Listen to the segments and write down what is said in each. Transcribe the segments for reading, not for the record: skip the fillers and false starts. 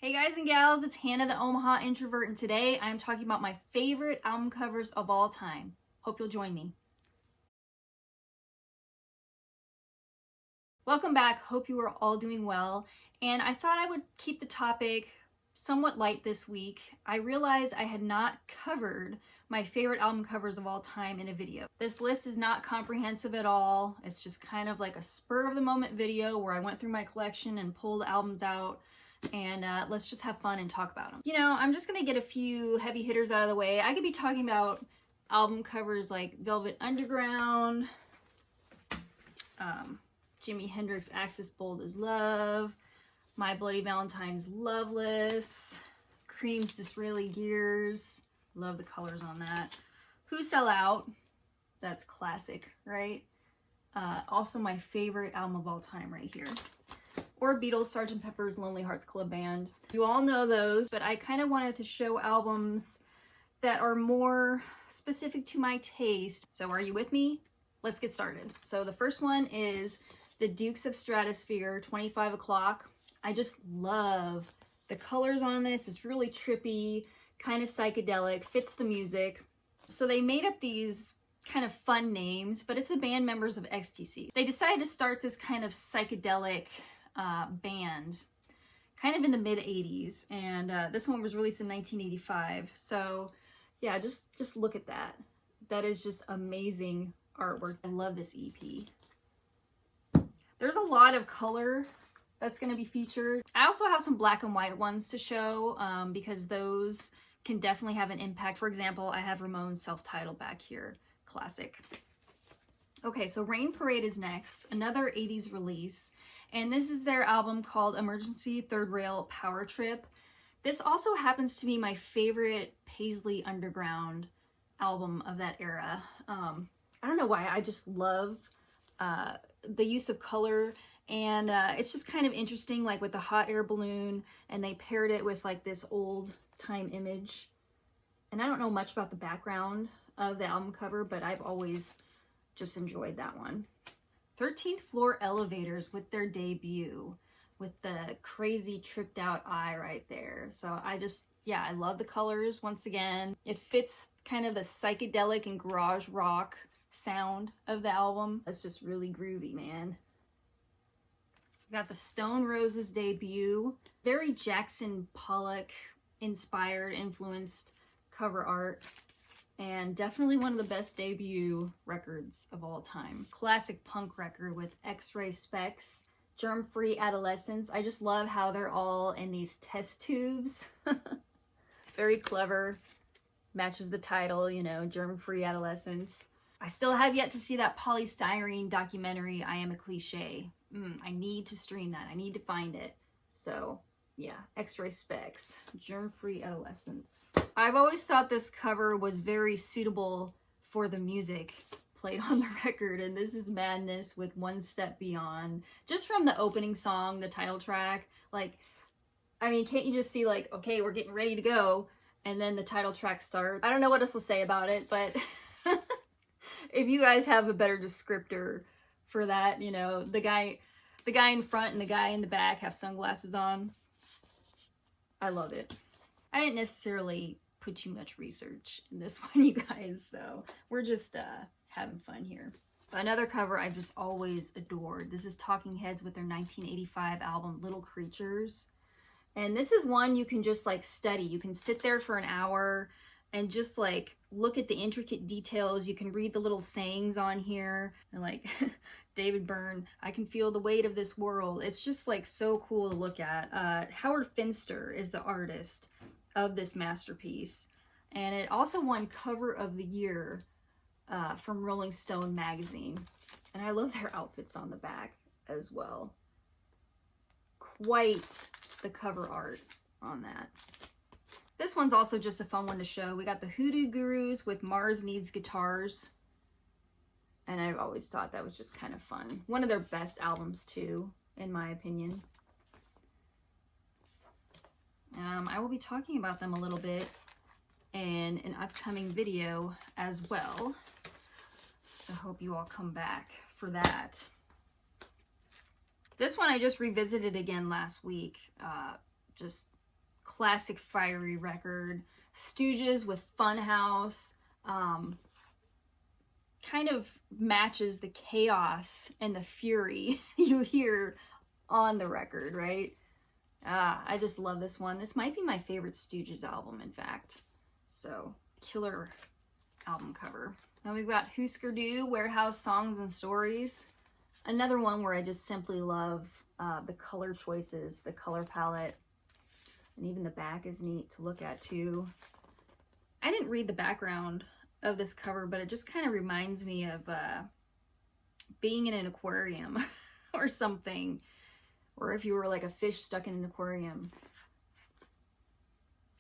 Hey guys and gals, it's Hannah the Omaha Introvert, and today I'm talking about my favorite album covers of all time. Hope you'll join me. Welcome back. Hope you are all doing well. And I thought I would keep the topic somewhat light this week. I realized I had not covered my favorite album covers of all time in a video. This list is not comprehensive at all. It's just kind of like a spur of the moment video where I went through my collection and pulled albums out. And let's just have fun and talk about them. You know, I'm just gonna get a few heavy hitters out of the way. I could be talking about album covers like Velvet Underground, Jimi Hendrix Axis Bold as Love, My Bloody Valentine's Loveless, Cream's Disraeli Gears, love the colors on that. Who Sell Out, that's classic, right? Also my favorite album of all time right here. Or Beatles, Sgt. Pepper's Lonely Hearts Club Band. You all know those, but I kind of wanted to show albums that are more specific to my taste. So are you with me? Let's get started. So the first one is the Dukes of Stratosphere, 25 O'Clock. I just love the colors on this. It's really trippy, kind of psychedelic, fits the music. So they made up these kind of fun names, but it's the band members of XTC. They decided to start this kind of psychedelic band kind of in the mid 80s, and this one was released in 1985. So yeah, just look at that. That is just amazing artwork. I love this EP. There's a lot of color that's going to be featured. I also have some black and white ones to show because those can definitely have an impact. For example, I have Ramone's Self-Titled back here, classic. Okay, so Rain Parade is next, another 80s release. And this is their album called Emergency Third Rail Power Trip. This also happens to be my favorite Paisley Underground album of that era. I don't know why, I just love the use of color, and it's just kind of interesting, like with the hot air balloon, and they paired it with like this old time image. And I don't know much about the background of the album cover, but I've always just enjoyed that one. 13th Floor Elevators with their debut, with the crazy tripped out eye right there. So I love the colors once again. It fits kind of the psychedelic and garage rock sound of the album. It's just really groovy, man. We got the Stone Roses debut, very Jackson Pollock inspired, influenced cover art. And definitely one of the best debut records of all time. Classic punk record with X-Ray Specs, Germ-Free Adolescence. I just love how they're all in these test tubes. Very clever. Matches the title, you know, Germ-Free Adolescence. I still have yet to see that polystyrene documentary, I Am a Cliche. I need to stream that. I need to find it. So yeah, X-Ray Specs, Germ-Free Adolescence. I've always thought this cover was very suitable for the music played on the record, and this is Madness with One Step Beyond. Just from the opening song, the title track, like, I mean, can't you just see like, okay, we're getting ready to go, and then the title track starts. I don't know what else to say about it, but if you guys have a better descriptor for that, you know, the guy in front and the guy in the back have sunglasses on. I love it. I didn't necessarily put too much research in this one, you guys, so we're just having fun here. Another cover I've just always adored. This is Talking Heads with their 1985 album Little Creatures. And this is one you can just like study. You can sit there for an hour and just like look at the intricate details. You can read the little sayings on here, and like David Byrne, I can feel the weight of this world. It's just like so cool to look at. Howard Finster is the artist of this masterpiece, and it also won Cover of the Year from Rolling Stone magazine. And I love their outfits on the back as well. Quite the cover art on that. This one's also just a fun one to show. We got the Hoodoo Gurus with Mars Needs Guitars. And I've always thought that was just kind of fun. One of their best albums too, in my opinion. I will be talking about them a little bit in an upcoming video as well. So I hope you all come back for that. This one I just revisited again last week. Just classic fiery record. Stooges with Funhouse. Kind of matches the chaos and the fury you hear on the record, right? I just love this one. This might be my favorite Stooges album, in fact. So, killer album cover. Now we've got Husker Du, Warehouse Songs and Stories. Another one where I just simply love the color choices, the color palette. And even the back is neat to look at too. I didn't read the background of this cover, but it just kind of reminds me of being in an aquarium or something. Or if you were like a fish stuck in an aquarium.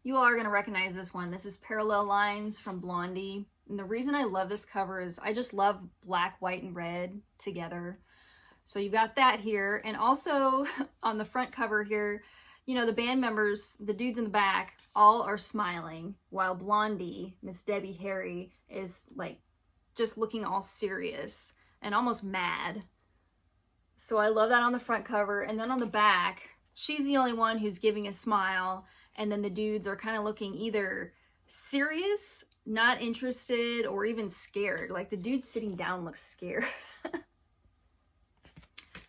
You all are going to recognize this one. This is Parallel Lines from Blondie. And the reason I love this cover is I just love black, white, and red together. So you've got that here. And also on the front cover here, you know, the band members, the dudes in the back, all are smiling, while Blondie, Miss Debbie Harry, is like just looking all serious and almost mad. So I love that on the front cover. And then on the back, she's the only one who's giving a smile. And then the dudes are kind of looking either serious, not interested, or even scared. Like the dude sitting down looks scared.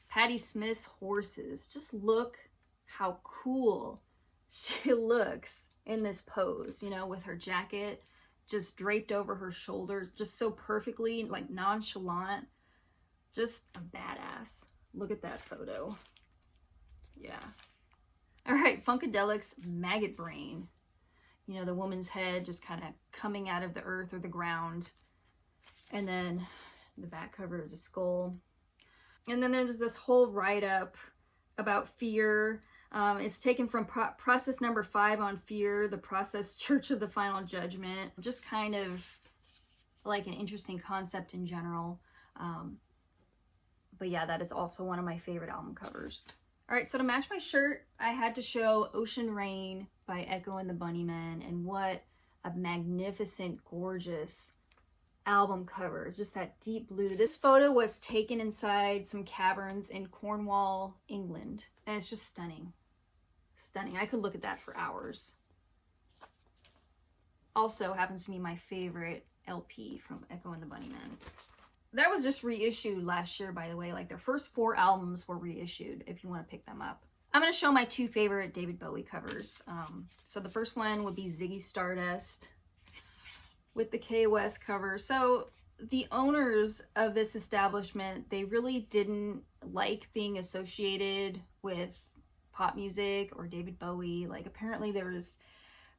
Patti Smith's Horses. Just look how cool she looks in this pose, you know, with her jacket just draped over her shoulders, just so perfectly, like nonchalant. Just a badass. Look at that photo. Yeah. All right, Funkadelic's Maggot Brain. You know, the woman's head just kind of coming out of the earth or the ground. And then the back cover is a skull. And then there's this whole write-up about fear. It's taken from process number 5 on fear, the process Church of the Final Judgment. Just kind of like an interesting concept in general. But yeah, that is also one of my favorite album covers. All right, so to match my shirt, I had to show Ocean Rain by Echo and the Bunnymen. And what a magnificent, gorgeous album cover. It's just that deep blue. This photo was taken inside some caverns in Cornwall, England. And it's just stunning. Stunning. I could look at that for hours. Also happens to be my favorite LP from Echo and the Bunnymen. That was just reissued last year, by the way. Like their first 4 albums were reissued if you want to pick them up. I'm going to show my 2 favorite David Bowie covers. So the first one would be Ziggy Stardust with the Kanye West cover. So the owners of this establishment, they really didn't like being associated with pop music or David Bowie. Like apparently there was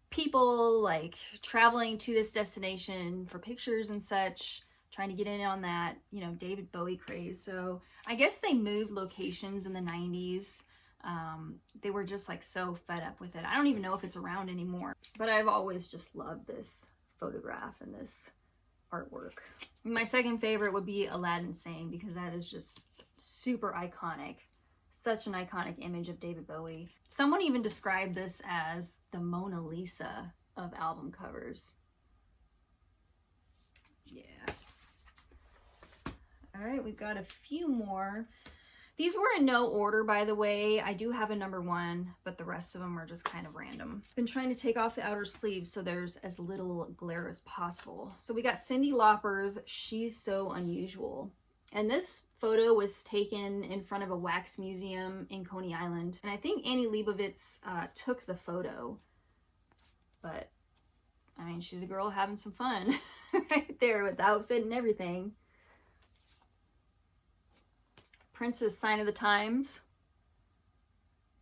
people like traveling to this destination for pictures and such, trying to get in on that, you know, David Bowie craze. So I guess they moved locations in the 90s. They were just like so fed up with it. I don't even know if it's around anymore, but I've always just loved this photograph and this artwork. My second favorite would be Aladdin Sane, because that is just super iconic. Such an iconic image of David Bowie. Someone even described this as the Mona Lisa of album covers. Yeah. All right, we've got a few more. These were in no order, by the way. I do have a number 1, but the rest of them are just kind of random. Been trying to take off the outer sleeves so there's as little glare as possible. So we got Cyndi Lauper's She's So Unusual. And this photo was taken in front of a wax museum in Coney Island. And I think Annie Leibovitz took the photo. But, I mean, she's a girl having some fun right there with the outfit and everything. Prince's Sign of the Times.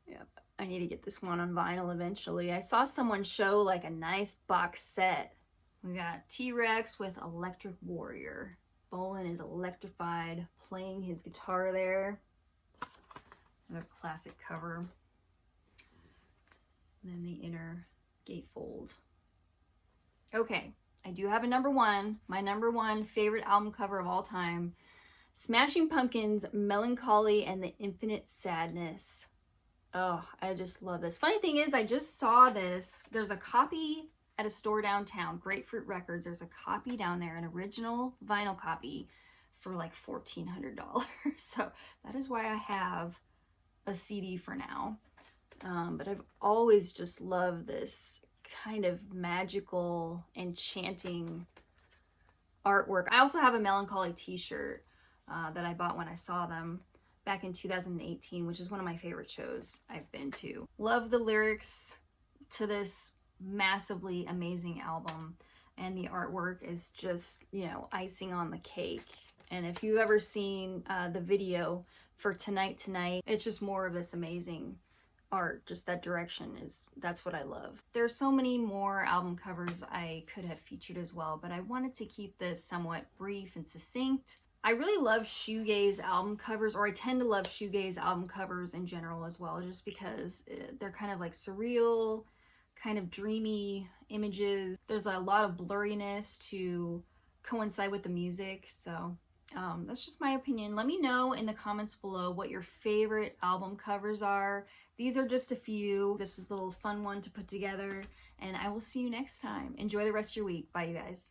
Yep, I need to get this one on vinyl eventually. I saw someone show like a nice box set. We got T-Rex with Electric Warrior. Bolin is electrified, playing his guitar there. Another classic cover. And then the inner gatefold. Okay, I do have a number 1. My number 1 favorite album cover of all time. Smashing Pumpkins, Melancholy and the Infinite Sadness. Oh, I just love this. Funny thing is, I just saw this. There's a copy at a store downtown, Grapefruit Records. There's a copy down there, an original vinyl copy for like $1,400. So that is why I have a CD for now. But I've always just loved this kind of magical, enchanting artwork. I also have a Melancholy t-shirt that I bought when I saw them back in 2018, which is one of my favorite shows I've been to. Love the lyrics to this massively amazing album, and the artwork is just, you know, icing on the cake. And if you've ever seen the video for Tonight Tonight, it's just more of this amazing art. Just that direction that's what I love. There's so many more album covers I could have featured as well, but I wanted to keep this somewhat brief and succinct. I really love shoegaze album covers, or I tend to love shoegaze album covers in general as well, just because they're kind of like surreal, kind of dreamy images. There's a lot of blurriness to coincide with the music, so that's just my opinion. Let me know in the comments below what your favorite album covers are. These are just a few. This was a little fun one to put together, and I will see you next time. Enjoy the rest of your week. Bye, you guys.